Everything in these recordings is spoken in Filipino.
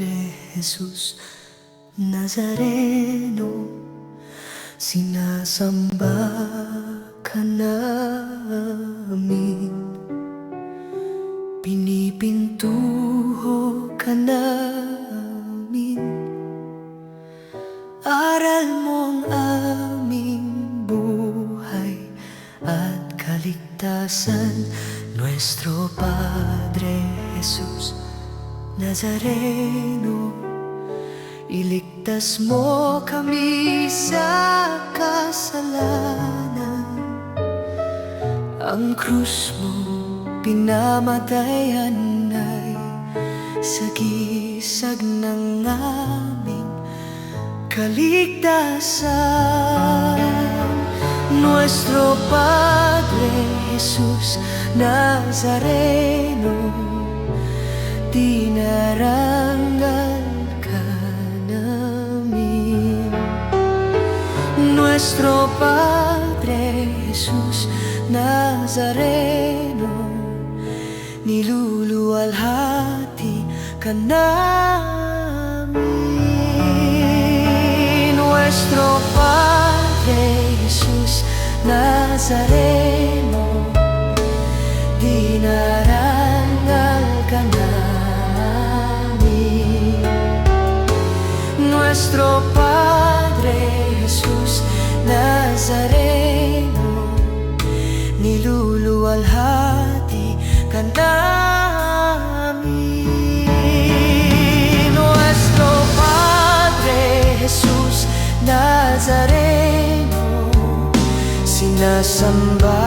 Padre Jesus Nazareno, sinasamba ka namin, pinipintuho ka namin. Aral mo ang aming buhay at kaligtasan, Nuestro Padre Jesus Nazareno. Iligtas mo kami sa kasalanan, ang krus mo pinamatayan ay sagisag ng aming kaligtasan. Nuestro Padre Jesus Nazareno, dinarangal ka namin. Nuestro Padre Jesus Nazareno, niluluwalhati ka namin. Nuestro Padre Jesus Nazareno, dinarangal ka namin. Nuestro Padre Jesus Nazareno, niluluwalhati ka namin. Nuestro Padre Jesus Nazareno, sinasamba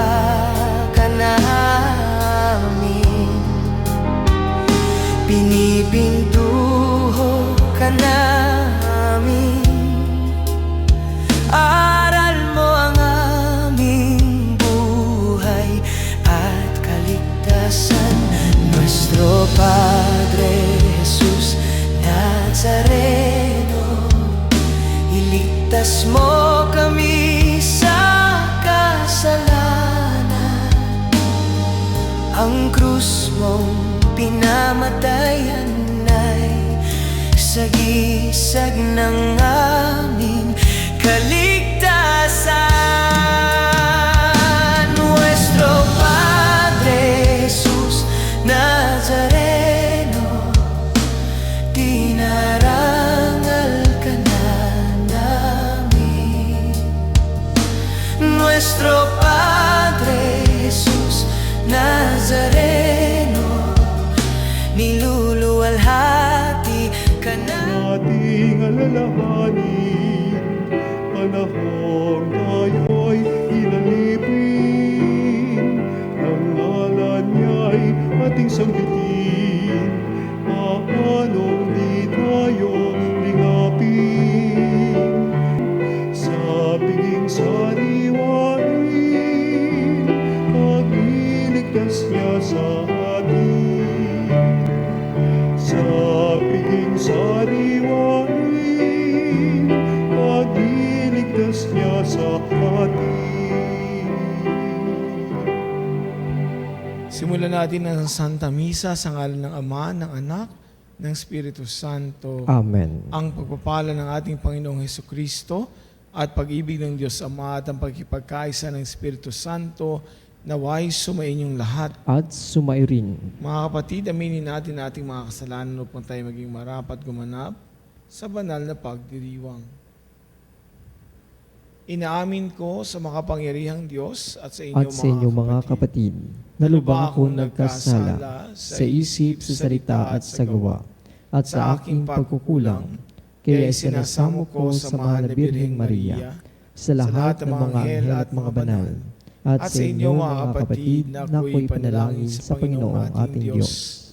ka namin, pinipintuho ka namin. Aral mo ang aming buhay at kaligtasan, Nuestro Padre Jesus Nazareno. Iligtas mo kami sa kasalanan, ang krus mong pinamatayan ay sagisag ng aming kaligtasan. Nuestro Padre Jesus Nazareno, dinarangal ka na namin. Nuestro Padre Jesus Nazareno, niluluwalhati ka na. Ating alalahanin, panahon tayo'y ilalipin, ang ngalan niya'y ating sanggitin, paanong di tayo lingapin. Sa piging sariwain, pagliligtas niya sa atin. Sa piging sariwain, pagliligtas niya sa atin. Simulan natin ang Santa Misa sa ngalan ng Ama, ng Anak, ng Espiritu Santo. Amen. Ang pagpapala ng ating Panginoong Hesukristo at pag-ibig ng Diyos Ama at ang pagkipagkaisa ng Espiritu Santo naway sumainyong lahat. At sumairin. Mga kapatid, aminin natin ating mga kasalanan upang tayo maging marapat gumanap sa banal na pagdiriwang. Inaamin ko sa makapangyarihang Diyos at sa At sa inyo mga kapatid, na lubha akong nagkasala sa isip, sa salita at sa gawa, at sa aking pagkukulang, kaya isinasamo ko sa mahal na Birheng Maria, sa lahat ng mga anghel at mga banal, at sa inyo mga kapatid na ako'y panalangin sa Panginoong ating Diyos.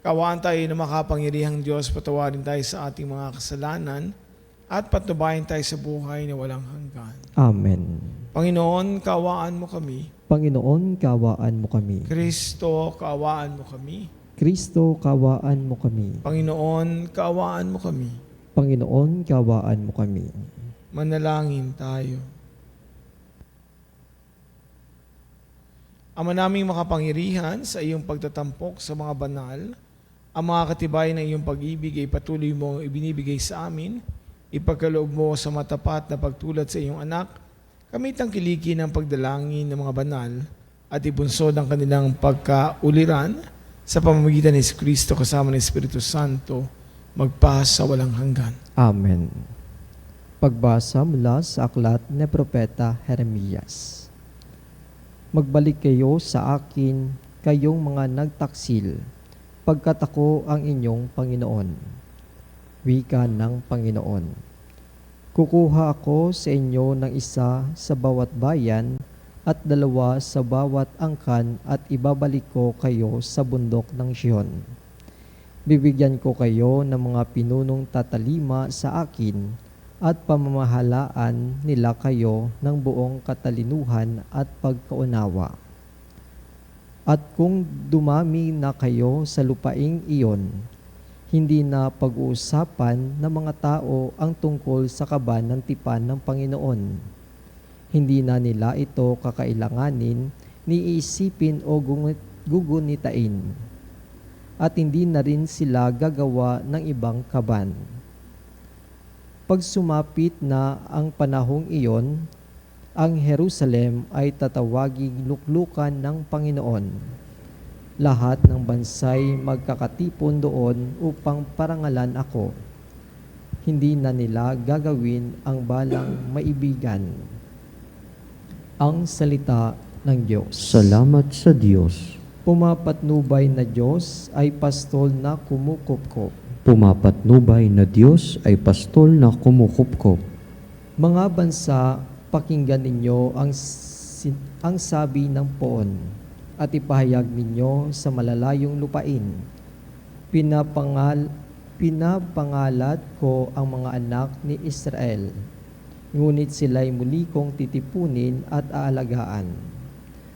Kawaan tayo na makapangyarihang Diyos, patawarin tayo sa ating mga kasalanan at patnubayan tayo sa buhay na walang hanggan. Amen. Panginoon, kaawaan mo kami. Panginoon, kaawaan mo kami. Kristo, kaawaan mo kami. Kristo, kaawaan mo kami. Panginoon, kaawaan mo kami. Panginoon, kaawaan mo kami. Manalangin tayo. Ama naming makapangyarihan, sa iyong pagtatampok sa mga banal Ang mga katibayan ng iyong pag-ibig ay patuloy mong ibinibigay sa amin. Ipagkaloob mo sa matapat na pagtulad sa iyong anak, kami tangkilikin ng pagdalangin ng mga banal at ibunsod ang kanilang pagkauliran sa pamamagitan ni Kristo kasama ng Espiritu Santo, magpa sa walang hanggan. Amen. Pagbasa mula sa aklat ni Propeta Jeremias. Magbalik kayo sa akin, kayong mga nagtaksil, pagkat ako ang inyong Panginoon. Wika ng Panginoon. Kukuha ako sa inyo ng isa sa bawat bayan at 2 sa bawat angkan at ibabalik ko kayo sa bundok ng Sion. Bibigyan ko kayo ng mga pinunong tatalima sa akin at pamamahalaan nila kayo ng buong katalinuhan at pagkaunawa. At kung dumami na kayo sa lupaing iyon, hindi na pag-uusapan ng mga tao ang tungkol sa kaban ng tipan ng Panginoon. Hindi na nila ito kakailanganin, niisipin o gugunitain. At hindi na rin sila gagawa ng ibang kaban. Pag sumapit na ang panahong iyon, ang Jerusalem ay tatawaging luklukan ng Panginoon. Lahat ng bansay magkakatipon doon upang parangalan ako. Hindi na nila gagawin ang balang maibigan. Ang salita ng Diyos. Salamat sa Diyos. Pumapatnubay na Diyos ay pastol na kumukupkop. Pumapatnubay na Diyos ay pastol na kumukupkop. Mga bansa, pakinggan ninyo ang sabi ng poon at ipahayag ninyo sa malalayong lupain. Pinapangalat ko ang mga anak ni Israel, ngunit sila'y muli kong titipunin at aalagaan,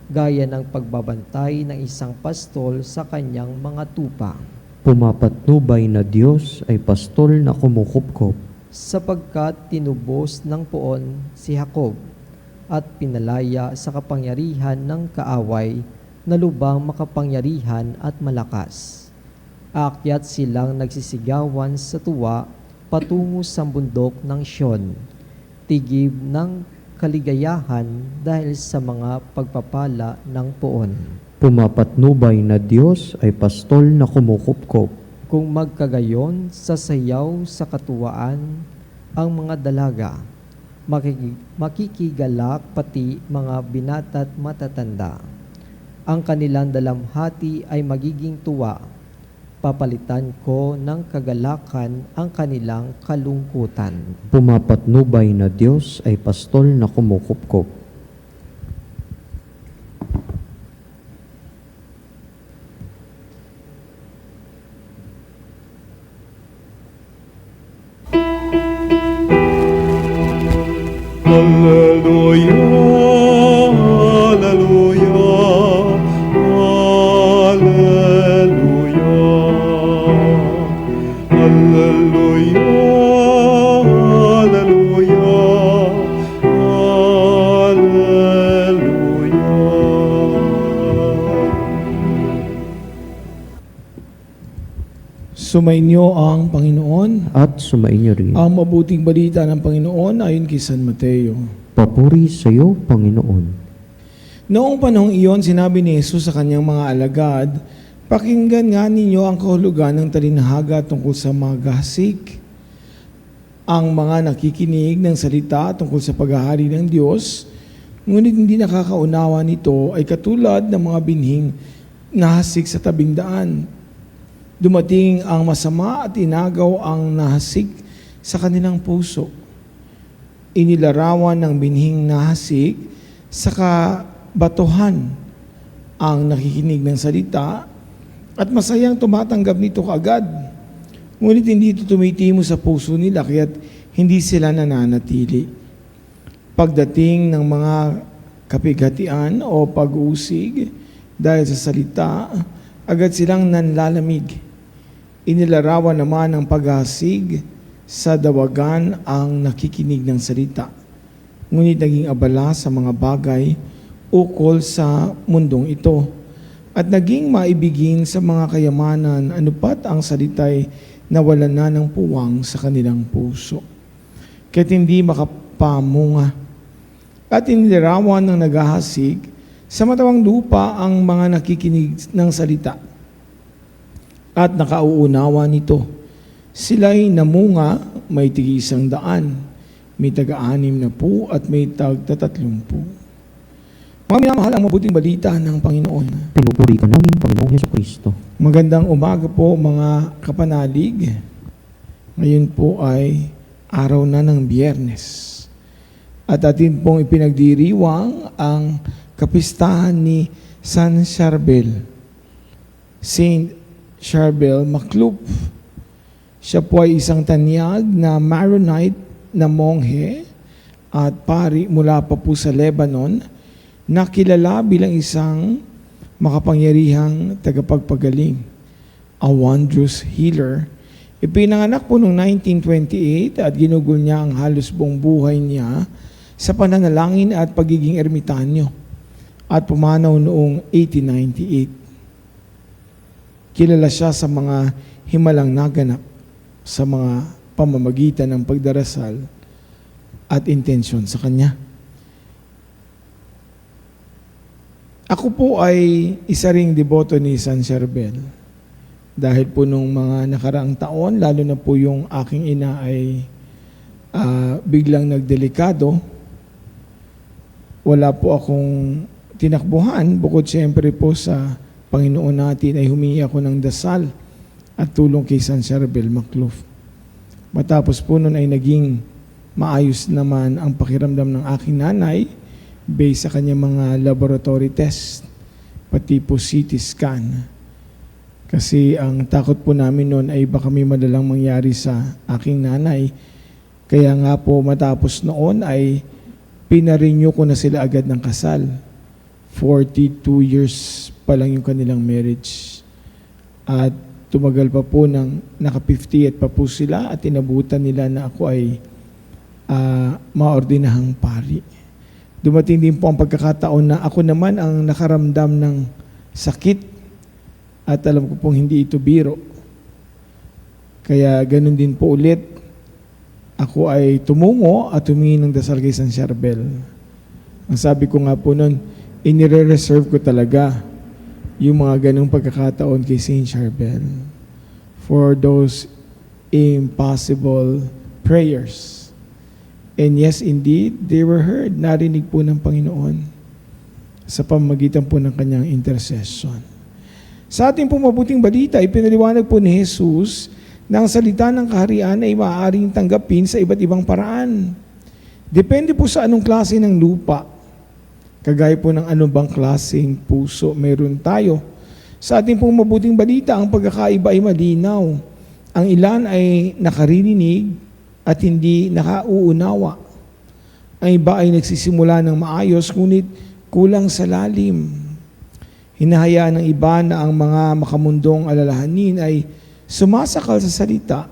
gaya ng pagbabantay ng isang pastol sa kanyang mga tupa. Pumapatnubay na Diyos ay pastol na kumukupkop. Sapagkat tinubos ng poon si Jacob at pinalaya sa kapangyarihan ng kaaway na lubang makapangyarihan at malakas. Aakyat silang nagsisigawan sa tuwa patungo sa bundok ng Sion, tigib ng kaligayahan dahil sa mga pagpapala ng poon. Pumapatnubay na Diyos ay pastol na kumukupkop. Kung magkagayon sa sayaw sa katuwaan ang mga dalaga, makikigalak pati mga binata't matatanda. Ang kanilang dalamhati ay magiging tuwa. Papalitan ko ng kagalakan ang kanilang kalungkutan. Pumapatnubay na Diyos ay pastol na kumukupkop. Hallelujah, hallelujah, hallelujah, hallelujah, hallelujah, hallelujah. Sumainyo ang Panginoon. At sumainyo rin. Ang mabuting balita ng Panginoon ayon kay San Mateo. Papuri sa iyo, Panginoon. Noong panahong iyon, sinabi ni Jesus sa kanyang mga alagad, pakinggan nga ninyo ang kahulugan ng talinhaga tungkol sa mga gasik. Ang mga nakikinig ng salita tungkol sa paghahari ng Diyos, ngunit hindi nakakaunawa nito ay katulad ng mga binhing nahasik sa tabing daan. Dumating ang masama at inagaw ang nahasik sa kanilang puso. Inilarawan ng binhing nahasik sa kabatuhan ang nakikinig ng salita at masayang tumatanggap nito kaagad. Ngunit hindi ito tumitimo sa puso nila kaya't hindi sila nananatili. Pagdating ng mga kapighatian o pag-uusig dahil sa salita, agad silang nanlalamig. Inilarawan naman ng paghasig sa dawagan ang nakikinig ng salita. Ngunit naging abala sa mga bagay ukol sa mundong ito at naging maibigin sa mga kayamanan anupat ang salitay nawalan na ng puwang sa kanilang puso. Kaya't hindi makapamunga at inilarawan ng naghahasik sa matawang lupa ang mga nakikinig ng salita at nakauunawa nito. Sila'y namunga, may tig-100, may taga-60 at may tag-30. Mga minamahal ang mabuting balita ng Panginoon. Pinupuri ka namin, Panginoong Hesukristo. Magandang umaga po mga kapanalig. Ngayon po ay araw na ng Biyernes. At atin pong ipinagdiriwang ang kapistahan ni San Charbel, Saint Charbel Macluf. Siya po ay isang tanyag na Maronite na monghe at pari mula pa po sa Lebanon, na kilala bilang isang makapangyarihang tagapagpagaling, a wondrous healer. Ipinanganak po noong 1928 at ginugol niya ang halos buong buhay niya sa pananalangin at pagiging ermitanyo at pumanaw noong 1898. Kilala siya sa mga himalang naganap sa mga pamamagitan ng pagdarasal at intensyon sa kanya. Ako po ay isa ring deboto ni San Charbel. Dahil po nung mga nakaraang taon, lalo na po yung aking ina ay biglang nagdelikado, wala po akong tinakbuhan, bukod siyempre po sa Panginoon natin ay humingi ako ng dasal at tulong kay San Charbel Macluf. Matapos po nun ay naging maayos naman ang pakiramdam ng aking nanay, based sa kanyang mga laboratory test, pati po CT scan. Kasi ang takot po namin noon ay baka may madalang mangyari sa aking nanay. Kaya nga po matapos noon ay pinarenew ko na sila agad ng kasal. 42 years pa lang yung kanilang marriage. At tumagal pa po ng naka-58 pa po sila at inabutan nila na ako ay maordinahang pari. Dumating din po ang pagkakataon na ako naman ang nakaramdam ng sakit at alam ko pong hindi ito biro. Kaya ganun din po ulit. Ako ay tumungo at humingi ng dasal kay San Charbel. Ang sabi ko nga po nun, inire-reserve ko talaga yung mga ganung pagkakataon kay Saint Charbel for those impossible prayers. And yes, indeed, they were heard. Narinig po ng Panginoon sa pamamagitan po ng kanyang intercession. Sa ating pong mabuting balita, ipinaliwanag po ni Jesus na ang salita ng kaharian ay maaaring tanggapin sa iba't ibang paraan. Depende po sa anong klase ng lupa. Kagaya po ng anumang klaseng puso meron tayo. Sa ating pong mabuting balita, ang pagkakaiba ay malinaw. Ang ilan ay nakaririnig at hindi nakauunawa. Ang iba ay nagsisimula ng maayos, ngunit kulang sa lalim. Hinahayaan ng iba na ang mga makamundong alalahanin ay sumasakal sa salita,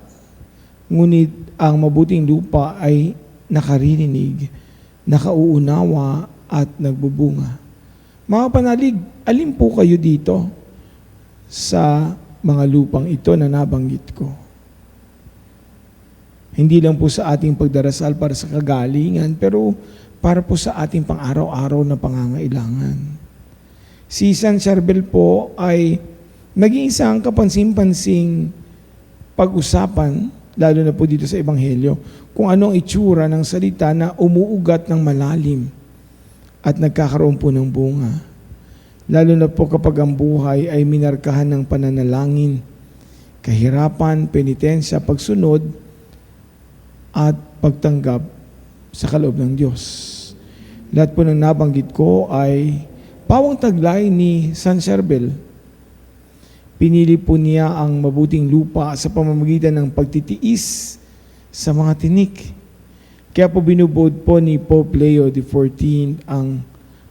ngunit ang mabuting lupa ay nakaririnig, nakauunawa at nagbubunga. Mga panalig, alin po kayo dito sa mga lupang ito na nabanggit ko? Hindi lang po sa ating pagdarasal para sa kagalingan, pero para po sa ating pang-araw-araw na pangangailangan. Si San Charbel po ay naging isang kapansin-pansing pag-usapan, lalo na po dito sa Ebanghelyo, kung anong itsura ng salita na umuugat ng malalim at nagkakaroon po ng bunga. Lalo na po kapag ang buhay ay minarkahan ng pananalangin, kahirapan, penitensya, pagsunod, at pagtanggap sa kaloob ng Diyos. Lahat po ng nabanggit ko ay pawang taglay ni San Charbel. Pinili po niya ang mabuting lupa sa pamamagitan ng pagtitiis sa mga tinik. Kaya po binubuod po ni Pope Leo XIV ang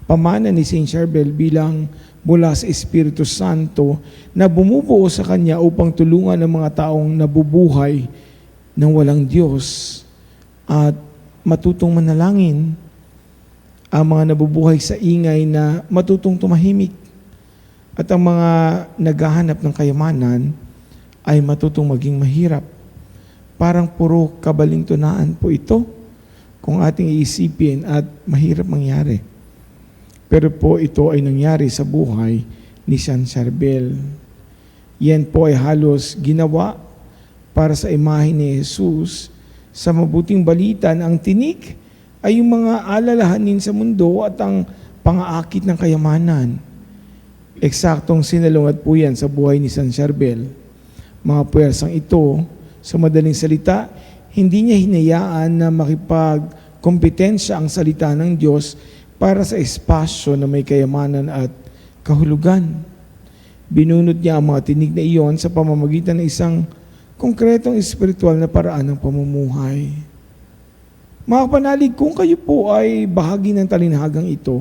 pamana ni Saint Charbel bilang mula sa Espiritu Santo na bumubuo sa kanya upang tulungan ang mga taong nabubuhay ng walang Diyos at matutong manalangin, ang mga nabubuhay sa ingay na matutong tumahimik At ang mga naghahanap ng kayamanan ay matutong maging mahirap. Parang puro kabalintunaan po ito kung ating iisipin at mahirap mangyari. Pero po ito ay nangyari sa buhay ni San Charbel. Yan po ay halos ginawa para sa imahe ni Jesus sa mabuting balita na ang tinik ay yung mga alalahanin sa mundo at ang pangaakit ng kayamanan. Eksaktong sinalungat po yan sa buhay ni San Charbel. Mga puwersang ito, sa madaling salita, hindi niya hinayaan na makipagkompetensya ang salita ng Diyos para sa espasyo na may kayamanan at kahulugan. Binunot niya ang mga tinig na iyon sa pamamagitan ng isang konkretong espiritual na paraan ng pamumuhay. Mga kapanalig, kung kayo po ay bahagi ng talinhagang ito,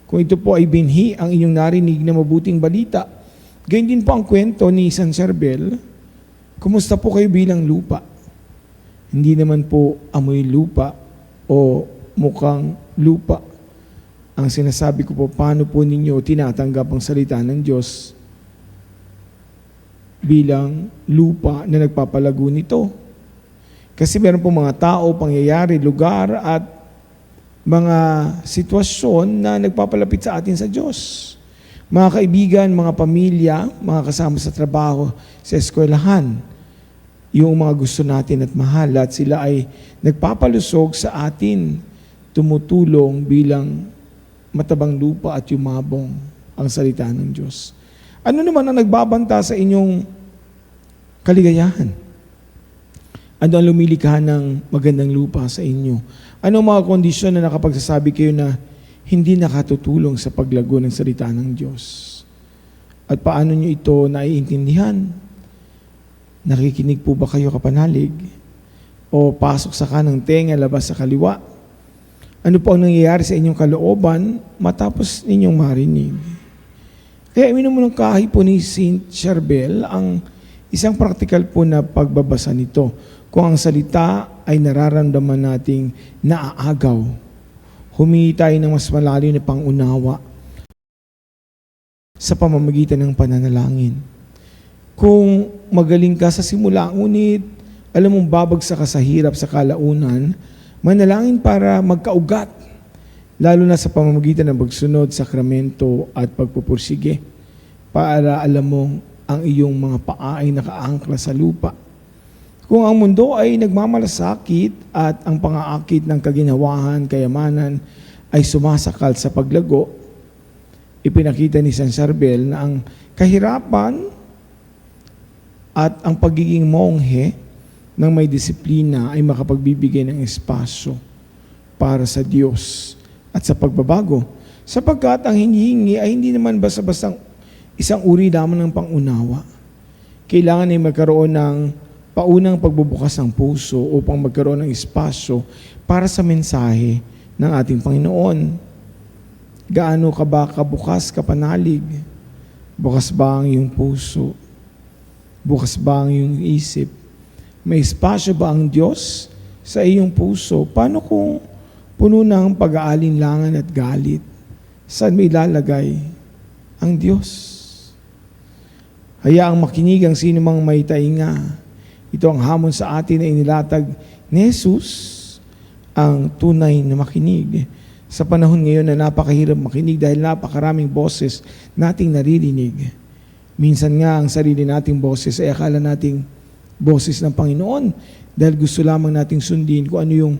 kung ito po ay binhi ang inyong narinig na mabuting balita, gayon din po ang kwento ni San Charbel, kumusta po kayo bilang lupa? Hindi naman po amoy lupa o mukhang lupa. Ang sinasabi ko po, paano po ninyo tinatanggap ang salita ng Diyos bilang lupa na nagpapalago nito? Kasi meron po mga tao, pangyayari, lugar at mga sitwasyon na nagpapalapit sa atin sa Diyos. Mga kaibigan, mga pamilya, mga kasama sa trabaho, sa eskwelahan, yung mga gusto natin at mahal at sila ay nagpapalusog sa atin, tumutulong bilang matabang lupa at yumabong ang salita ng Diyos. Ano naman ang nagbabanta sa inyong kaligayahan? Ano ang lumilikha ng magandang lupa sa inyo? Ano ang mga kondisyon na nakapagsasabi kayo na hindi nakatutulong sa paglago ng salita ng Diyos? At paano nyo ito naiintindihan? Nakikinig po ba kayo kapanalig? O pasok sa kanang tenga, labas sa kaliwa? Ano po ang nangyayari sa inyong kalooban matapos ninyong marinig? Kaya minumulungkahi po ni Saint Charbel ang isang praktikal po na pagbabasa nito. Kung ang salita ay nararamdaman nating naaagaw, humingi tayo ng mas malalim na pangunawa sa pamamagitan ng pananalangin. Kung magaling ka sa simula, ngunit alam mong babagsak ka sa hirap sa kalaunan, manalangin para magkaugat, lalo na sa pamamagitan ng pagsunod, sakramento at pagpupursige, para alam mong ang iyong mga paa ay nakaangkla sa lupa. Kung ang mundo ay nagmamalasakit at ang pangaakit ng kaginawahan, kayamanan ay sumasakal sa paglago, ipinakita ni San Charbel na ang kahirapan at ang pagiging monghe ng may disiplina ay makapagbibigay ng espasyo para sa Diyos at sa pagbabago. Sapagkat ang hinihingi ay hindi naman basta-basta isang uri lamang ng pangunawa. Kailangan ay magkaroon ng paunang pagbubukas ng puso upang magkaroon ng espasyo para sa mensahe ng ating Panginoon. Gaano ka ba kabukas, kapanalig? Bukas ba ang iyong puso? Bukas ba ang iyong isip? May espasyo ba ang Diyos sa iyong puso? Paano kung puno ng pag-aalinlangan at galit? Saan may lalagay ang Diyos? Hayaang makinig ang sino mang may tainga. Ito ang hamon sa atin na inilatag ni Jesus, ang tunay na makinig. Sa panahon ngayon na napakahirap makinig dahil napakaraming boses nating naririnig. Minsan nga ang sarili nating boses ay akala nating boses ng Panginoon dahil gusto lamang nating sundin kung ano yung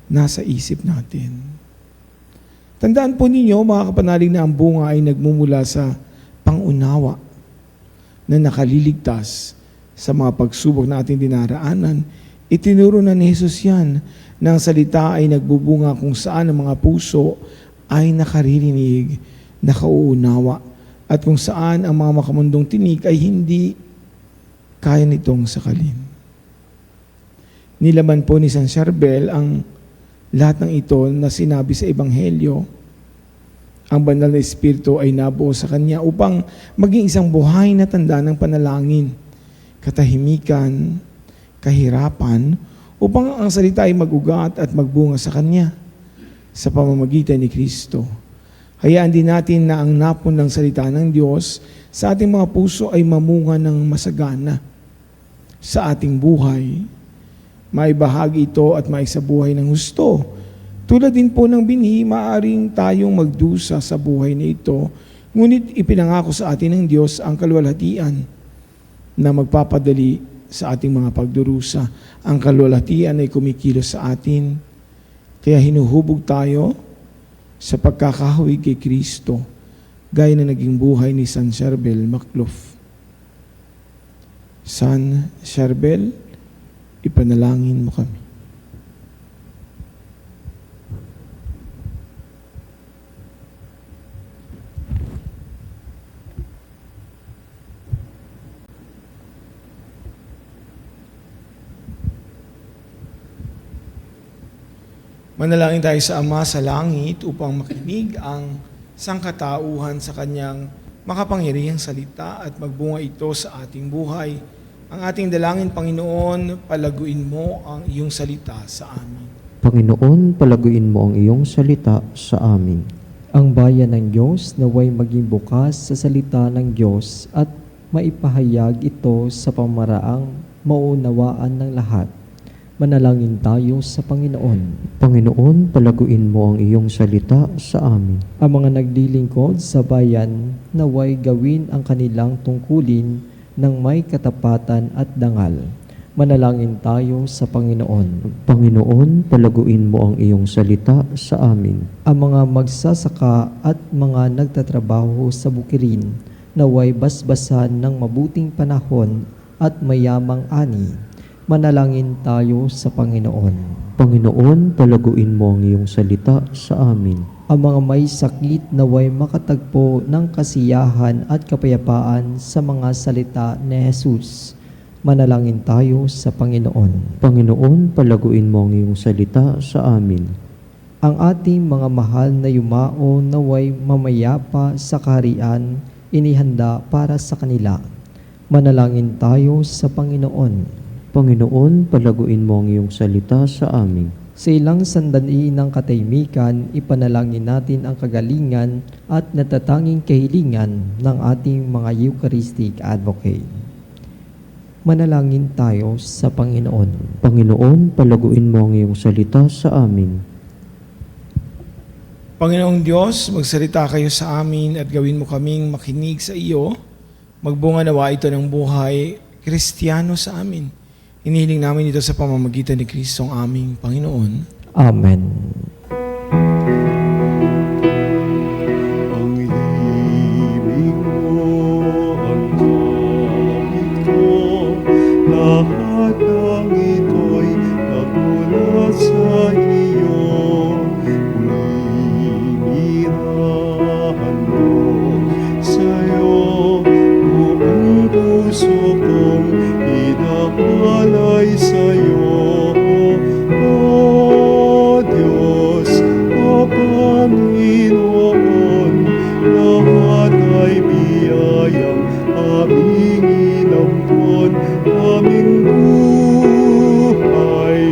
nasa isip natin. Tandaan po ninyo, mga kapanalig, na ang bunga ay nagmumula sa pangunawa na nakaliligtas sa mga pagsubok na ating dinaraanan. Itinuro na ni Jesus yan na ang salita ay nagbubunga kung saan ang mga puso ay nakaririnig, nakauunawa, at kung saan ang mga makamundong tinig ay hindi kaya nitong sakalin. Nilaman po ni San Charbel ang lahat ng ito na sinabi sa Ebanghelyo. Ang banal na Espiritu ay nabuo sa kanya upang maging isang buhay na tanda ng panalangin, katahimikan, kahirapan, upang ang salita ay mag-ugat at magbunga sa kanya sa pamamagitan ni Kristo. Hayaan din natin na ang napon ng salita ng Diyos sa ating mga puso ay mamunga ng masagana sa ating buhay. Maibahagi ito at maisabuhay ng husto. Tulad din po ng binhi, maaring tayong magdusa sa buhay na ito, ngunit ipinangako sa atin ng Diyos ang kaluwalhatian na magpapadali sa ating mga pagdurusa. Ang kaluwalhatian ay kumikilos sa atin, kaya hinuhubog tayo sa pagkakahawig kay Kristo, gaya na naging buhay ni San Sherbel Macluf. San Sherbel, ipanalangin mo kami. Manalangin tayo sa Ama sa langit upang makinig ang sangkatauhan sa kanyang makapangyarihang salita at magbunga ito sa ating buhay. Ang ating dalangin, Panginoon, palaguin mo ang iyong salita sa amin. Panginoon, palaguin mo ang iyong salita sa amin. Ang bayan ng Diyos naway maging bukas sa salita ng Diyos at maipahayag ito sa pamaraang maunawaan ng lahat. Manalangin tayo sa Panginoon. Panginoon, palaguin mo ang iyong salita sa amin. Ang mga naglilingkod sa bayan naway gawin ang kanilang tungkulin ng may katapatan at dangal. Manalangin tayo sa Panginoon. Panginoon, palaguin mo ang iyong salita sa amin. Ang mga magsasaka at mga nagtatrabaho sa bukirin naway basbasan ng mabuting panahon at mayamang ani. Manalangin tayo sa Panginoon. Panginoon, palaguin mo ang iyong salita sa amin. Ang mga may sakit naway makatagpo ng kasiyahan at kapayapaan sa mga salita ni Jesus. Manalangin tayo sa Panginoon. Panginoon, palaguin mo ang iyong salita sa amin. Ang ating mga mahal na yumao naway mamayapa sa kaharian, inihanda para sa kanila. Manalangin tayo sa Panginoon. Panginoon, palaguin mo ang iyong salita sa amin. Sa ilang sandali ng katahimikan, ipanalangin natin ang kagalingan at natatanging kahilingan ng ating mga Eucharistic Advocate. Manalangin tayo sa Panginoon. Panginoon, palaguin mo ang iyong salita sa amin. Panginoong Diyos, magsalita kayo sa amin at gawin mo kaming makinig sa iyo. Magbunga nawa ito ng buhay Kristiyano sa amin. Inihiling namin ito sa pamamagitan ni Kristo ang aming Panginoon. Amen. Ang himig mo, ang gamit ko, lahat ng ito'y nagmula sa iyo. Uninirahan mo sa'yo, buong puso kong idapalay sa'yo. O Diyos, O Panginoon, lahat ay biyayang aming inampon, aming buhay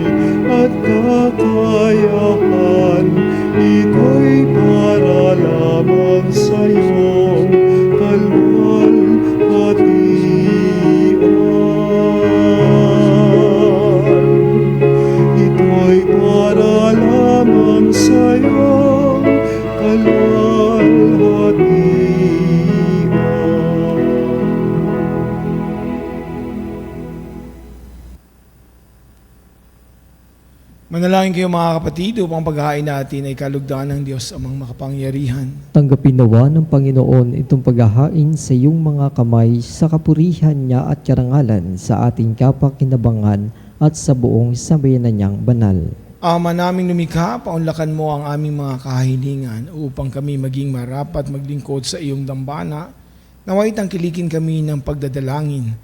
at kakayahan. Ito'y para lamang sa'yo, ito'y para lamang sa'yo, kalwalhatian. Manalangin kayo mga kapatid upang paghahain natin ay kalugdan ng Diyos amang makapangyarihan. Tanggapin nawa ng Panginoon itong paghahain sa iyong mga kamay sa kapurihan niya at karangalan sa ating kapakinabangan at sa buong sambayanan niyang banal. Ama naming lumikha, paunlakan mo ang aming mga kahilingan upang kami maging marapat maglingkod sa iyong dambana. Naway tangkilikin kami ng pagdadalangin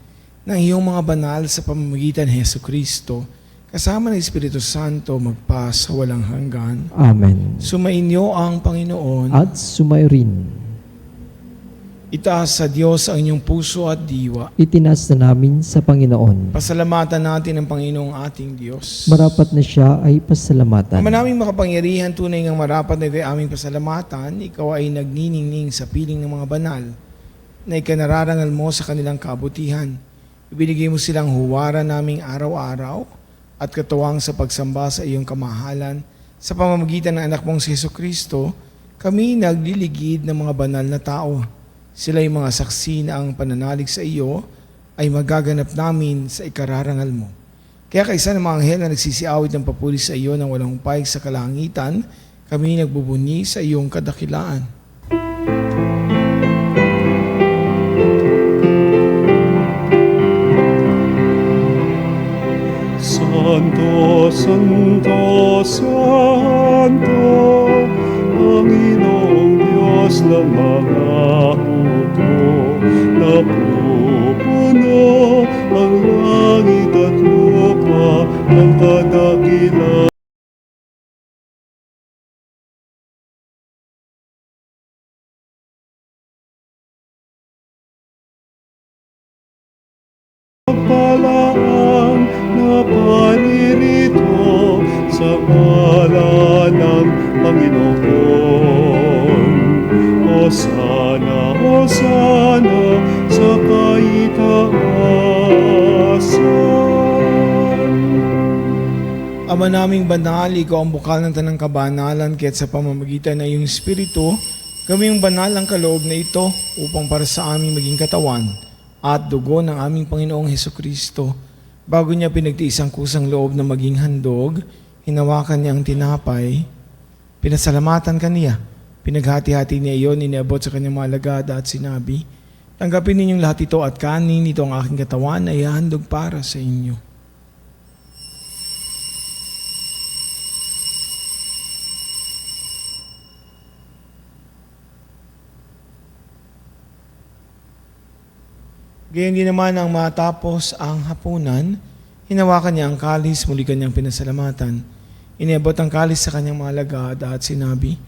ng iyong mga banal sa pamamagitan ni Jesucristo, kasama ng Espiritu Santo magpa sa walang hanggan. Amen. Sumainyo ang Panginoon. At sumayo rin. Itaas sa Diyos ang inyong puso at diwa. Itinaas na namin sa Panginoon. Pasalamatan natin ang Panginoong ating Diyos. Marapat na siya ay pasalamatan. Ama naming makapangyarihan, tunay ngang marapat na ito'y aming pasalamatan. Ikaw ay nagniningning sa piling ng mga banal na ikanararangal mo sa kanilang kabutihan. Ibinigay mo silang huwaran naming araw-araw at katuwang sa pagsamba sa iyong kamahalan. Sa pamamagitan ng anak mong si Jesucristo, kami nagliligid ng mga banal na tao. Sila yung mga saksi na ang pananalig sa iyo ay magaganap namin sa ikararangal mo. Kaya kaisa ng mga anghel na nagsisiawit ng papuri sa iyo ng walang upay sa kalangitan, kami nagbubuni sa iyong kadakilaan. Santo, Santo, Santo, Panginoong Diyos ng mga hukbo, napupuno ang langit at lupa ng kadakilaan. Pagpalaan na paririto sa ngalan ng Panginoon. Hosana, Hosana sa kaitaasan. Ama naming banal, ikaw ang bukal ng tanang kabanalan, kaya't sa pamamagitan ng iyong Espiritu, kami yung banal ang kaloob na ito upang para sa aming maging katawan at dugo ng aming Panginoong Hesukristo. Bago niya pinagtiis ang kusang loob na maging handog, hinawakan niya ang tinapay, pinasalamatan kaniya, pinaghati-hati niya iyon, iniabot sa kanyang mga alagad at sinabi, tanggapin ninyong lahat ito at kanin, ito ang aking katawan ay handog para sa inyo. Gayon din naman ang matapos ang hapunan, hinawakan niya ang kalis, muli kanyang pinasalamatan. Iniabot ang kalis sa kanyang mga alagad at sinabi,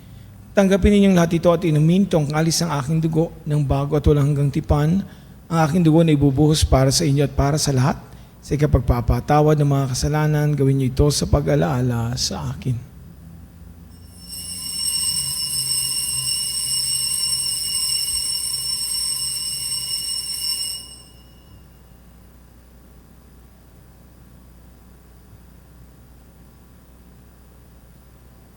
tanggapin ninyong lahat ito at inumin itong kalis ng aking dugo ng bago at walang hanggang tipan. Ang aking dugo na ibubuhos para sa inyo at para sa lahat. Sa ikapagpapatawad ng mga kasalanan, gawin niyo ito sa pag-alaala sa akin.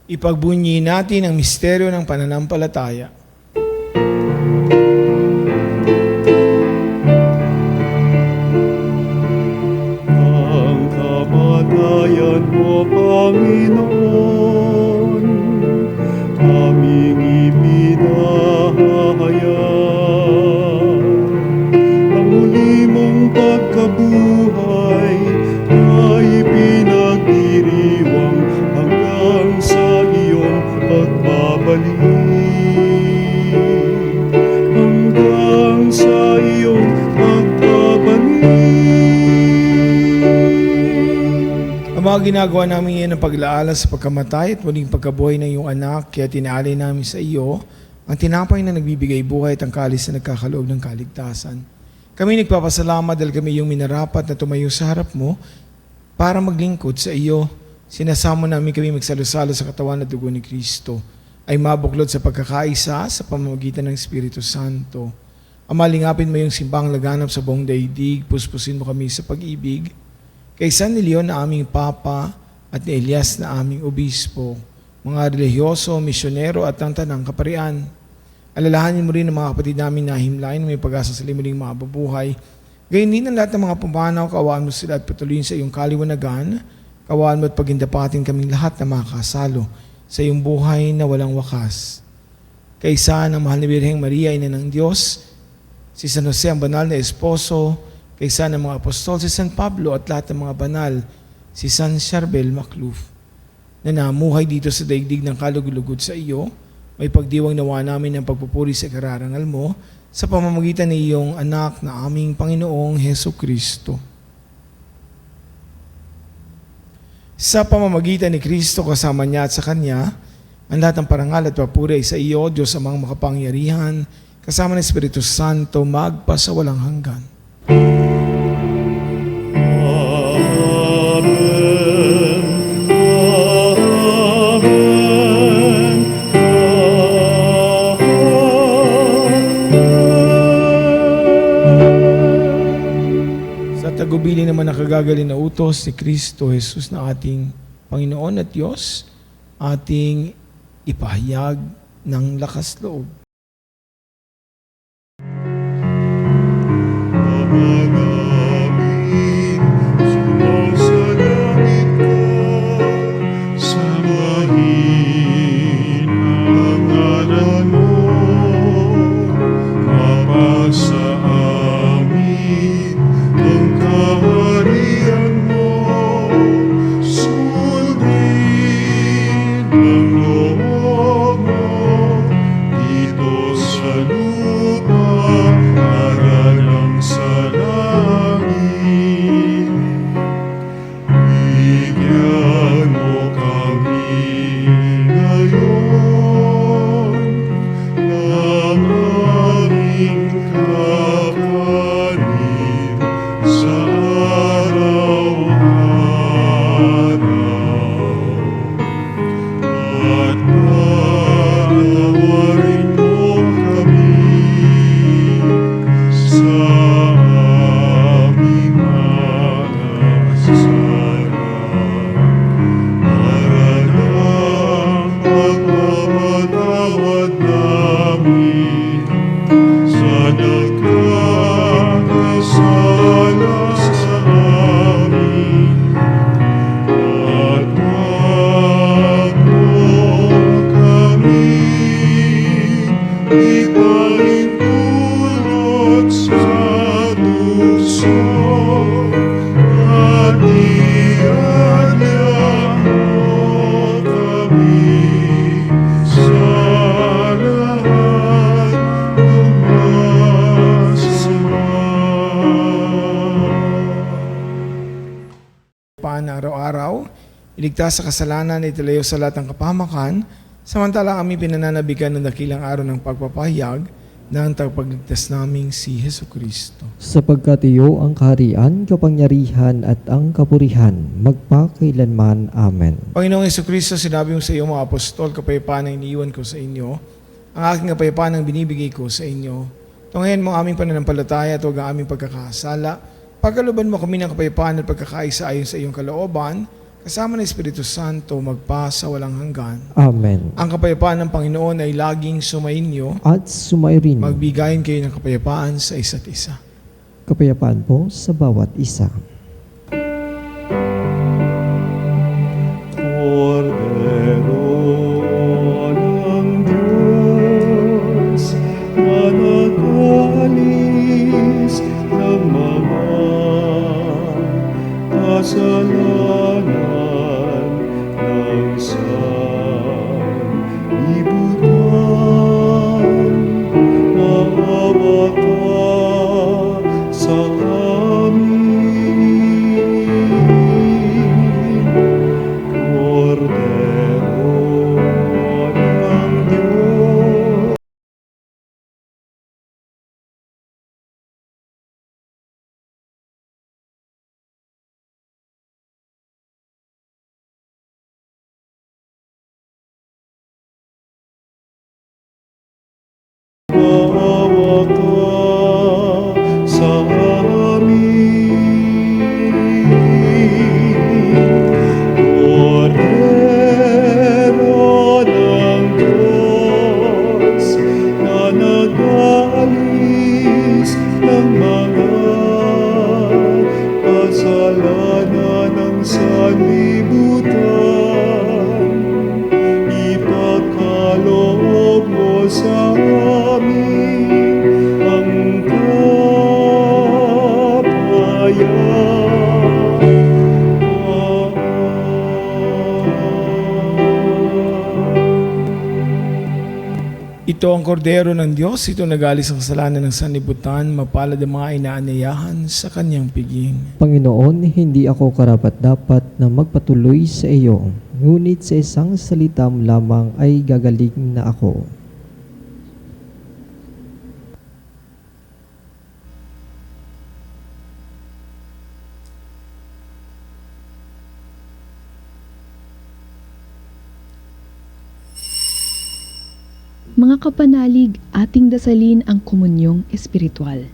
Ipagbunyi natin ang misteryo ng pananampalataya. Ang kamatayan mo, Panginoon, aming ipinahayag. Ang muli mong pagkabuhay ay pinagdiriwang hanggang sa iyong pagbabalik. Hanggang sa iyong pagbabalik. Ang mga ginagawa namin yan ang paglaala sa pagkamatay at muling pagkabuhay ng iyong anak, kaya tinaalay namin sa iyo ang tinapay na nagbibigay buhay at ang kalis na nagkakaloob ng kaligtasan. Kami nagpapasalamat dahil kami iyong minarapat na tumayo sa harap mo para maglingkod sa iyo. Sinasamo namin kami magsalo-salo sa katawan at dugo ni Kristo ay mabuklod sa pagkakaisa sa pamamagitan ng Espiritu Santo. Amalingapin mo yung simbang laganap sa buong daigdig, puspusin mo kami sa pag-ibig. Kay San Leon na aming Papa at ni Elias na aming Obispo, mga relihiyoso, misyonero at ang tanang kaparian. Alalahanin mo rin ang mga kapatid namin na himlain may pag-asa sa limuling mababuhay. Gayon din ang lahat ng mga pumanaw, kawaan mo sila at patuloyin sa iyong kaliwanagan. Kawaan mo at pagindapatin kaming lahat na makakasalo sa iyong buhay na walang wakas. Kaysa ng mahal na Birheng Maria, ina ng Diyos, si San Jose ang banal na esposo, kaysa ng mga apostol, si San Pablo at lahat ng mga banal, si San Charbel Macluf, na namuhay dito sa daigdig ng kalugulugod sa iyo, may pagdiwang nawa namin ng pagpupuri sa kararangal mo sa pamamagitan ng iyong anak na aming Panginoong Hesukristo. Sa pamamagitan ni Kristo kasama niya at sa Kanya, ang lahat ng parangal at papuri ay sa iyo, Diyos amang makapangyarihan, kasama ng Espiritu Santo, magpasawalang hanggan. Sa tagubili naman nakagagalin na utos ni Kristo Jesus na ating Panginoon at Diyos, ating ipahayag ng lakas loob. Namin, sumasalangit ka, sambahin ang ngalan mo, mapasa amin ang kaharian mo, sundin ang loob mo, dito sa lupa, para lang sa langit. Bigyan mo kami ngayon ng aming kakanin sa araw-araw. At patawarin mo kami sa aming mga kasalanan, para ng pagpapatawad namin sa nagkakasala sa amin. At huwag mo kami ipahintulot sa tukso, at iadya mo kami sa lahat ng masama. Paan araw-araw, iligtas sa kasalanan, itilayo sa lahat ng kapahamakan, samantalang kami pinananabigan ng dakilang araw ng pagpapahayag ng tagapagligtas naming si Jesucristo. Sapagkat iyo ang kaharian, kapangyarihan at ang kapurihan, magpakailanman. Amen. Panginoong Jesucristo, sinabi mo sa iyo mga apostol, kapayapaan ang iniiwan ko sa inyo, ang aking kapayapaan ang binibigay ko sa inyo. Tunghayan mo ang aming pananampalataya at huwag ang aming pagkakasala. Pagkaluban mo kami ng kapayapaan at pagkakaisa ayon sa iyong kalooban, kasama ng Espiritu Santo, magpa sa walang hanggan. Amen. Ang kapayapaan ng Panginoon ay laging sumainyo, At sumairin magbigayin kayo ng kapayapaan sa isa't isa. kapayapaan po sa bawat isa. Cordero ng Diyos, na nag-alis ng mga kasalanan ng sanlibutan, maawa ka sa amin. Cordero ng Diyos. Maawa ka sa amin. Cordero ng Diyos, na nag-alis ng mga kasalanan ng sanlibutan, ipagkaloob mo sa amin ang kapayapaan. Ito ang kordero ng Diyos, ito nagalis sa kasalanan ng sanlibutan, mapalad ang mga inaanyayahan sa kanyang piging. Panginoon, hindi ako karapat-dapat na magpatuloy sa iyo, ngunit sa isang salita mo lamang ay gagaling na ako. Mga kapanalig, ating dasalin ang komunyong espiritual.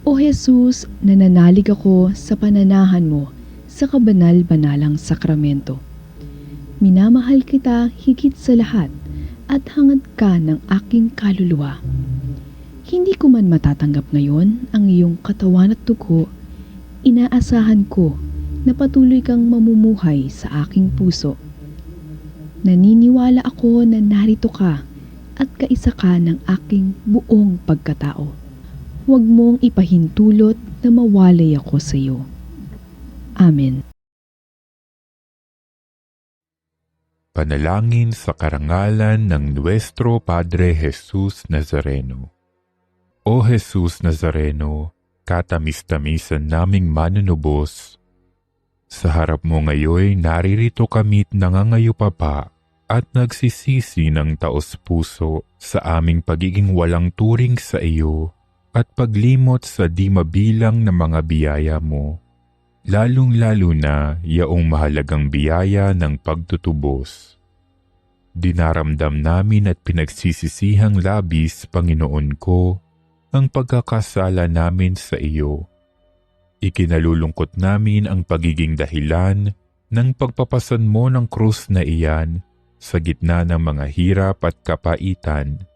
O Jesus, nananalig ako sa pananahan mo sa kabanal-banalang sakramento. Minamahal kita higit sa lahat at hangad ka ng aking kaluluwa. Hindi ko man matatanggap ngayon ang iyong katawan at dugo, inaasahan ko na patuloy kang mamumuhay sa aking puso. Naniniwala ako na narito ka at kaisa ka ng aking buong pagkatao. Huwag mong ipahintulot na mawalay ako sa iyo. Amen. Panalangin sa karangalan ng Nuestro Padre Jesus Nazareno. O Jesus Nazareno, katamis-tamisan naming manunubos, sa harap mo ngayon naririto kami't nangangayupapa at nagsisisi ng taos-puso sa aming pagiging walang turing sa iyo at paglimot sa di mabilang na mga biyaya mo, lalong-lalo na yaong mahalagang biyaya ng pagtutubos. Dinaramdam namin at pinagsisisihang labis, Panginoon ko, ang pagkakasala namin sa iyo. Ikinalulungkot namin ang pagiging dahilan ng pagpapasan mo ng krus na iyan sa gitna ng mga hirap at kapaitan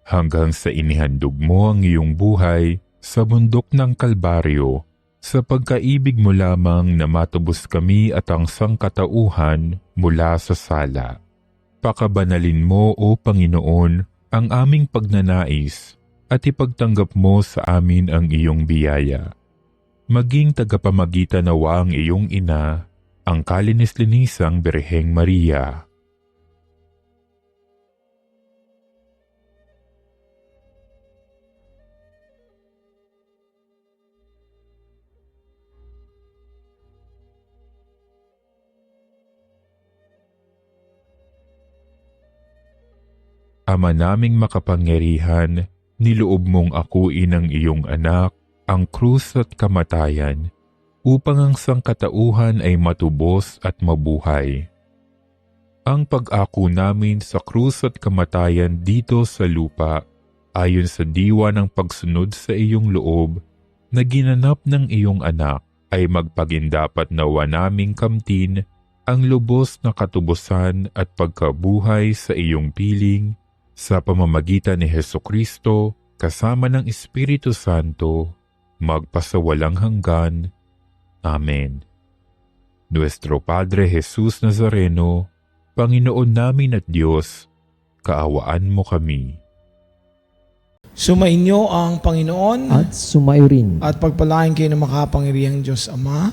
hanggang sa inihandog mo ang iyong buhay sa bundok ng Kalbaryo sa pagkaibig mo lamang na matubos kami at ang sangkatauhan mula sa sala. Pakabanalin mo, O Panginoon, ang aming pagnanais at ipagtanggap mo sa amin ang iyong biyaya. Maging tagapamagitan nawa ang iyong ina, ang kalinis-linisang Birheng Maria. Ama naming makapangyarihan, niloob mong akuin ang iyong anak, ang krus at kamatayan, upang ang sangkatauhan ay matubos at mabuhay. Ang pag-ako namin sa krus at kamatayan dito sa lupa, ayon sa diwa ng pagsunod sa iyong loob, na ginanap ng iyong anak, ay magpagindapat nawa naming kamtin ang lubos na katubusan at pagkabuhay sa iyong piling, sa pamamagitan ni Hesukristo, kasama ng Espiritu Santo, magpasawalang hanggan. Amen. Nuestro Padre Jesus Nazareno, Panginoon namin at Diyos, kaawaan mo kami. Sumainyo ang Panginoon At sumayo rin. at pagpalain kayo ng makapangyarihang Diyos Ama,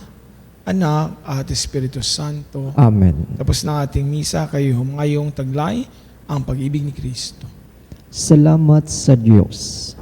Anak at Espiritu Santo. Amen. Tapos na ating misa, kayo ngayong taglay ang pag-ibig ni Kristo. Salamat sa Diyos.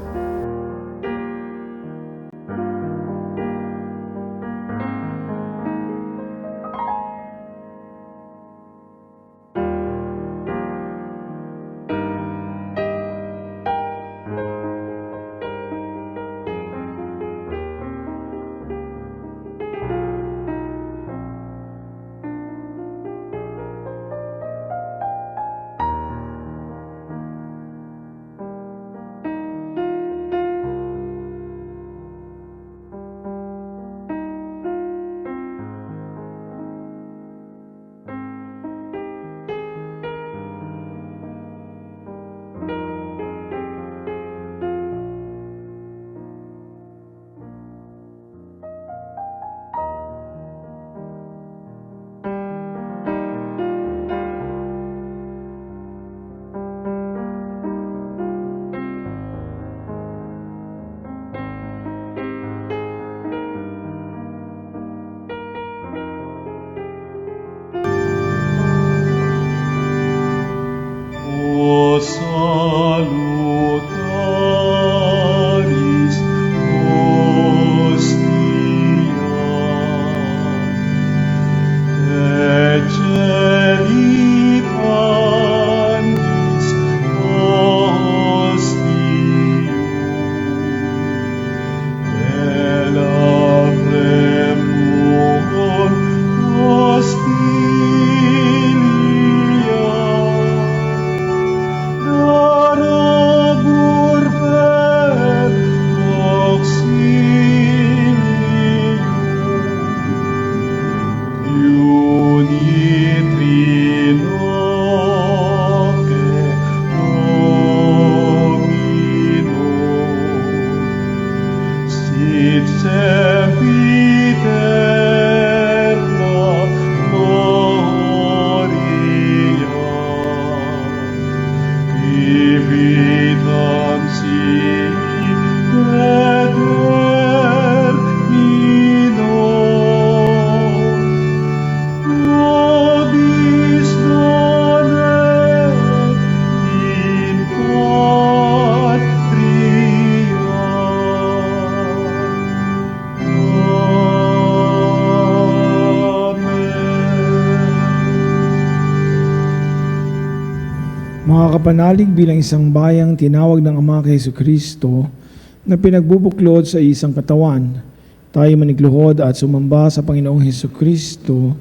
mga kapanalig bilang isang bayang tinawag ng Ama kay Jesucristo na pinagbubuklod sa isang katawan, tayo manigluhod at sumamba sa Panginoong Jesucristo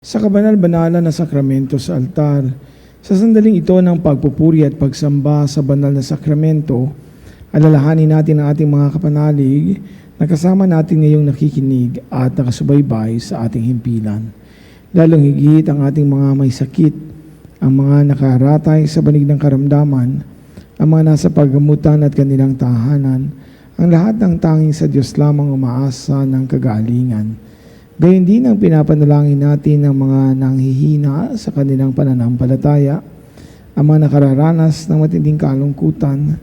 sa kabanal-banalan na sakramento sa altar. Sa sandaling ito ng pagpupuri at pagsamba sa banal na sakramento, alalahanin natin ang ating mga kapanalig na kasama natin ngayong nakikinig at nakasubaybay sa ating himpilan. Lalong higit ang ating mga may sakit, ang mga nakaratay sa banig ng karamdaman, ang mga nasa paggamutan at kanilang tahanan, ang lahat ng tanging sa Diyos lamang umaasa ng kagalingan. Gayon din ang pinapanalangin natin ng mga nanghihina sa kanilang pananampalataya, ang mga nakararanas ng matinding kalungkutan,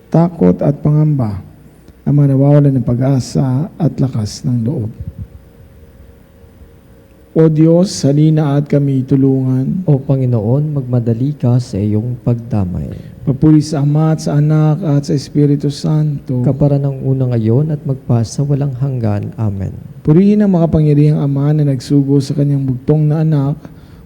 takot at pangamba, ang mga nawawalan ng pag-asa at lakas ng loob. O Diyos, halina at kami tulungan. O Panginoon, magmadali ka sa iyong pagdamay. Papuri sa Ama at sa Anak at sa Espiritu Santo. Kapara ng una ngayon at magpasa walang hanggan. Amen. Purihin ang makapangyarihang Ama na nagsugo sa kanyang bugtong na anak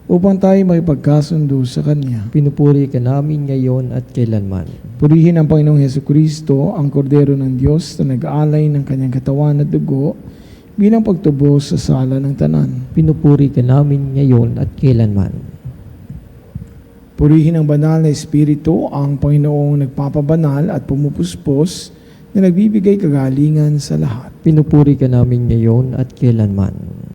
upang tayo may pagkasundo sa Kanya. Pinupuri ka namin ngayon at kailanman. Purihin ang Panginoong Hesukristo, ang kordero ng Diyos na nag-aalay ng kanyang katawan at dugo bilang pagtubos sa sala ng tanan. Pinupuri ka namin ngayon at kailanman. Purihin ang banal na Espiritu, ang Panginoong nagpapabanal at pumupuspos na nagbibigay kagalingan sa lahat. Pinupuri ka namin ngayon at kailanman.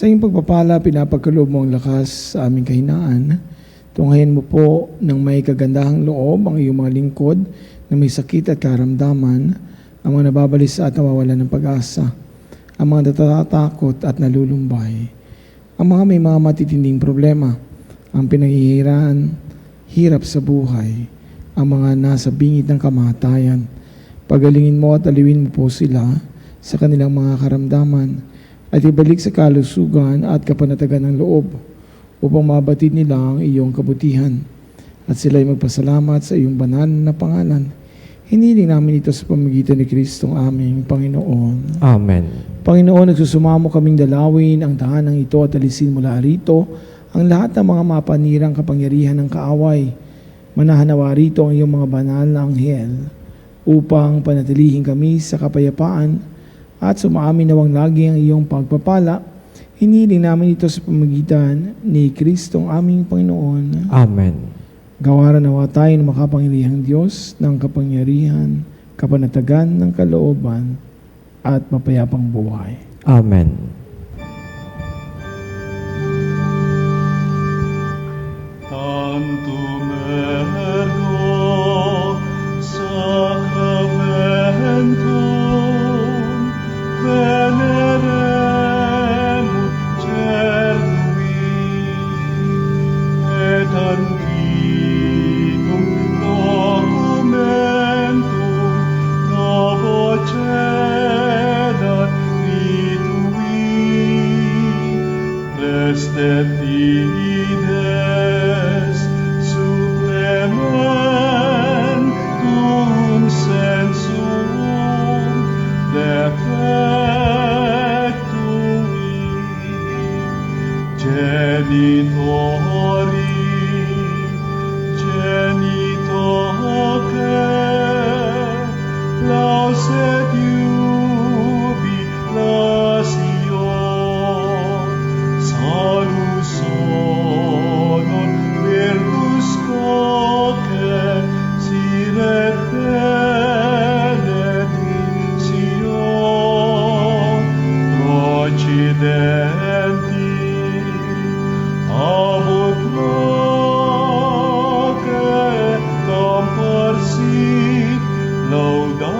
Sa iyong pagpapala, pinapagkaloob mo ang lakas sa aming kahinaan. Tunghayan mo po ng may kagandahang loob ang iyong mga lingkod na may sakit at karamdaman, ang mga nababalisa at nawawalan ng pag-asa, ang mga natatakot at nalulumbay, ang mga may mga matitinding problema, ang pinahihiraan, hirap sa buhay, ang mga nasa bingit ng kamatayan. Pagalingin mo at aliwin mo po sila sa kanilang mga karamdaman at ibalik sa kalusugan at kapanatagan ng loob upang mabatid nila ang iyong kabutihan at sila'y magpasalamat sa iyong banal na pangalan. Hiniling namin ito sa pamamagitan ni Kristong aming Panginoon. Amen. Panginoon, nagsusumamo kaming dalawin ang tahanang ito at alisin mula rito ang lahat ng mga mapanirang kapangyarihan ng kaaway. Manahanawa rito ang iyong mga banal na anghel upang panatilihin kami sa kapayapaan at sumaamin nawang lagi ang iyong pagpapala. Hiniling namin ito sa pamamagitan ni Kristong aming Panginoon. Amen. Gawaran nawa tayo ng makapangyarihang Diyos ng kapangyarihan, kapanatagan ng kalooban at mapayapang buhay. Amen. Tantum ergo sacramentum veneremur cernui et antiquum documentum novo cedat ritui restet fides supplementum sensum defectui genitori genitoque lauset jubilatio salus honor virtus coque siret benedictio procidenti abut loce comparsit laudatio.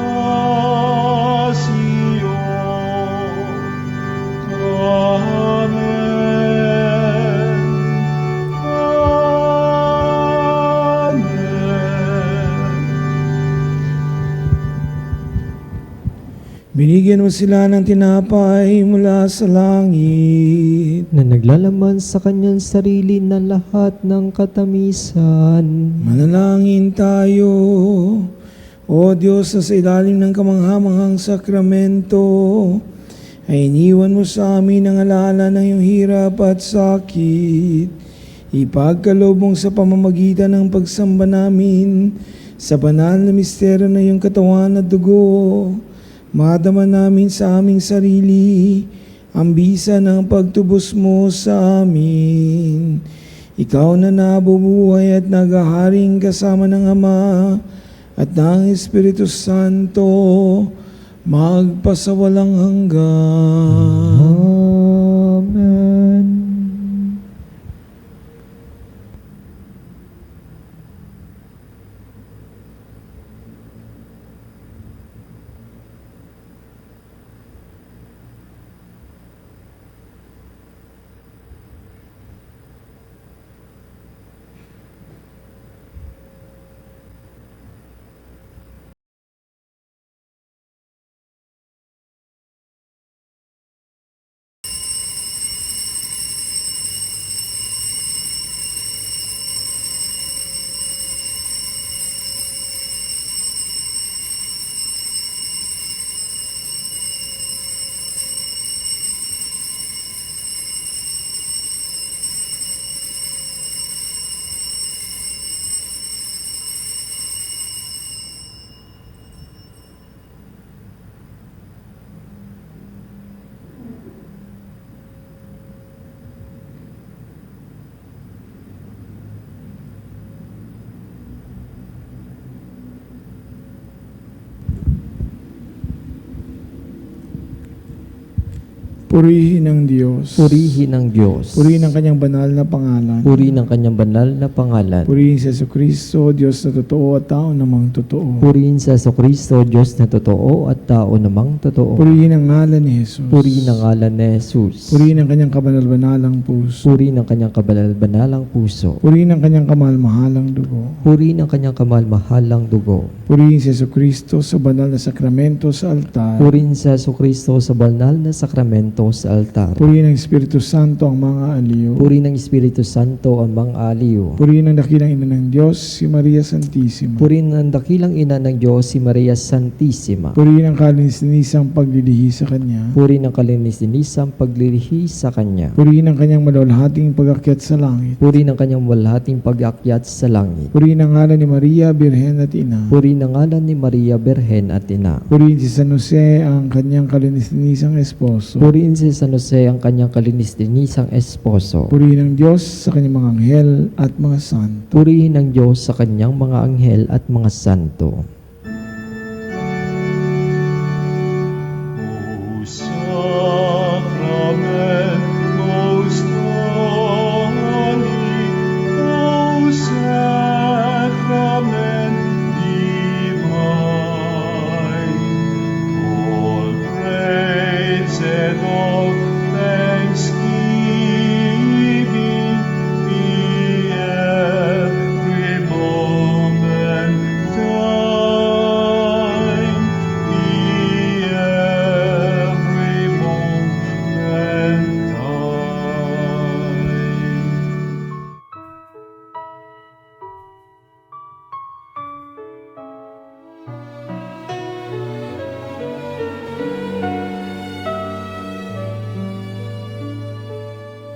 Amen. Binigyan mo sila ng tinapay mula sa langit. Na naglalaman sa kanyang sarili na lahat ng katamisan. Manalangin tayo. O Diyos, na sa ilalim ng kamanghamanghang sakramento, ay iniwan mo sa amin ang alaala ng iyong hirap at sakit. Ipagkaloob mong sa pamamagitan ng pagsamba namin sa banal na misteryo na iyong katawan at dugo, madama namin sa aming sarili ang bisa ng pagtubos mo sa amin. Ikaw na nabubuhay at naghaharing kasama ng Ama at ng Espiritu Santo, magpasawalang hanggan. Purihin ng Diyos. Purihin ng Diyos. Purihin ang kanyang banal na pangalan. Purihin ang kanyang banal na pangalan. Purihin si Jesucristo, Diyos na totoo at tao namang totoo. Purihin sa Jesucristo, Diyos na totoo at tao namang totoo. Purihin ang ngalan ni Jesus. Purihin ang ngalan ni Jesus. Purihin ang kanyang kabanal-banalang puso. Purihin ang kanyang kabanal-banalang puso. Purihin ang kanyang kamahal-mahalang dugo. Purihin ang kanyang kamal-mahalang dugo. Purihin si Jesucristo sa banal na sakramento sa altar. Purihin sa Jesucristo sa banal na sakramento sa altar. Purihin ng Espiritu Santo ang mga aliw. Purihin ng Espiritu Santo ang mga aliw. Purihin ang dakilang ina ng Diyos, si Maria Santissima. Purihin ang dakilang ina ng Diyos, si Maria Santissima. Purihin ang kalinis-linisang paglilihi sa Kanya. Purihin ang kalinis-linisang paglilihi sa Kanya. Purihin ang kanyang malawalhating pag-akyat sa langit. Purihin ang kanyang walhating pag-aakyat sa langit. Purihin ang ngalan ni Maria, Birhen at Ina. Purihin ang ngalan ni Maria, Berhen at Ina. Purihin si San Jose, ang kanyang kalinis-linisang esposo. Purihin si San Jose ang kanyang kalinis-linisang esposo. Purihin ang Diyos sa kanyang mga anghel at mga santo. Purihin ang Diyos sa kanyang mga anghel at mga santo. O Sacrament most holy, O Sacrament divine, all praise and all thanksgiving be every moment thine, be every moment thine.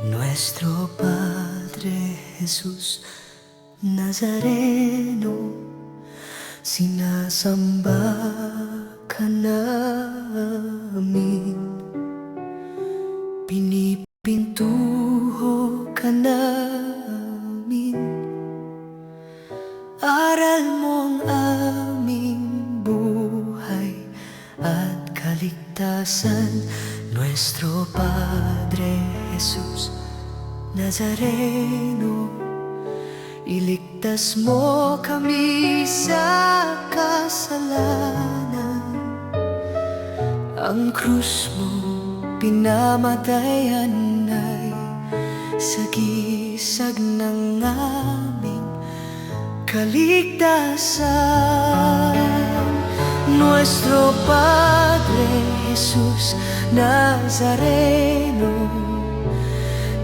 Nuestro Padre Jesús Nazareno, sinasamba ka namin, pinipintuho ka namin, aral mo ang aming buhay at kaligtasan. Nuestro Padre Jesús Nazareno, iligtas mo kami sa kasalanan. Ang krus mo pinamatayan ay sagisag ng aming kaligtasan. Nuestro Padre Jesús Nazareno,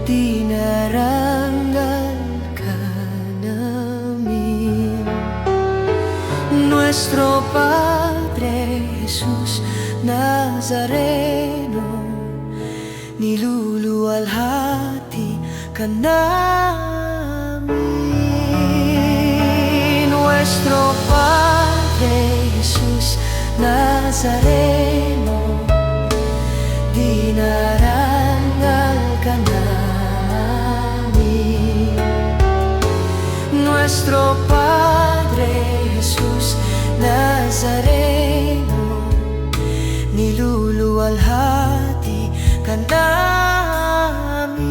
dinarangal ka namin. Nuestro Padre Jesús Nazareno, niluluwalhati ka namin. Nuestro Padre Jesús Nazareno, dinarangal ka namin. Nuestro Padre Jesús Nazareno, niluluwalhati ka namin.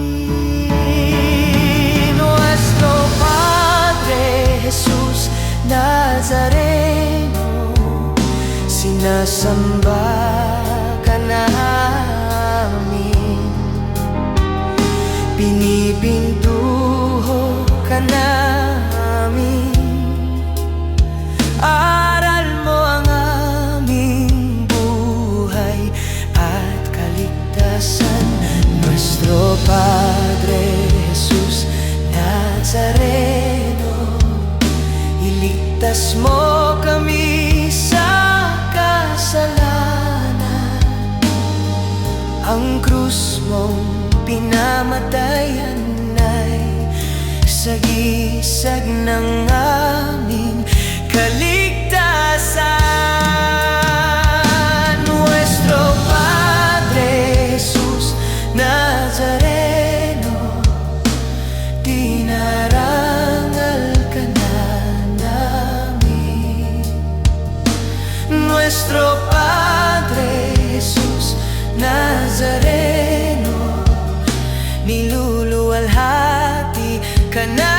Nuestro Padre Jesús Nazareno, sinasamba ka namin, pinipintuho ka namin, aral mo ang aming buhay at kaligtasan. Nuestro Padre Jesús Nazareno, iligtas mo kami sa kasalanan. Ang krus mong pinamatayan ay sagisag ng aming kaligtasan. Nuestro Padre Jesús Nazareno, dinarangal ka na namin. Nuestro Padre Jesús Nazareno, niluluwalhati ka na